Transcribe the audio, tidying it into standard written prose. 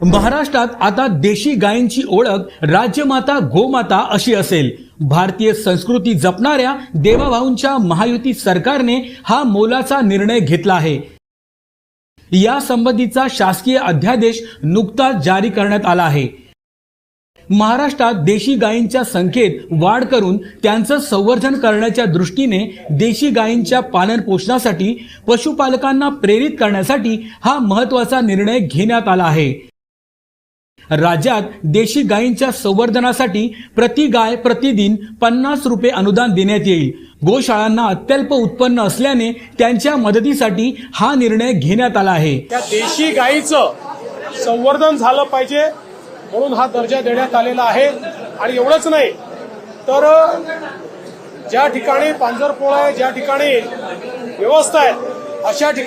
महाराष्ट्रात आता देशी गायींची ओळख राज्यमाता गोमाता अशी असेल। भारतीय संस्कृती जपणाऱ्या देवाभाऊंच्या महायुती सरकारने हा मोलाचा निर्णय घेतला आहे। या संबंधीचा शासकीय अध्यादेश नुकताच जारी करण्यात आला आहे। महाराष्ट्रात देशी गायींच्या संख्येत वाढ करून त्यांचं संवर्धन करण्याच्या दृष्टीने देशी गायींच्या पालन पोषणासाठी पशुपालकांना प्रेरित करण्यासाठी हा महत्त्वाचा निर्णय घेण्यात आला आहे। राज्यात देशी गायींच्या संवर्धनासाठी प्रति गाय प्रतिदिन 50 रुपये अनुदान देण्यात येईल। गोशाळांना अत्यल्प उत्पन्न असल्याने त्यांच्या मदतीसाठी हा निर्णय घेण्यात आला आहे। त्या देशी गायीचं संवर्धन झालं पाहिजे म्हणून हा दर्जा देण्यात आलेला आहे। आणि एवढंच नाही तर ज्या ठिकाणी पांजरपोळ आहे, ज्या ठिकाणी व्यवस्था आहे, अशा ठिकाणी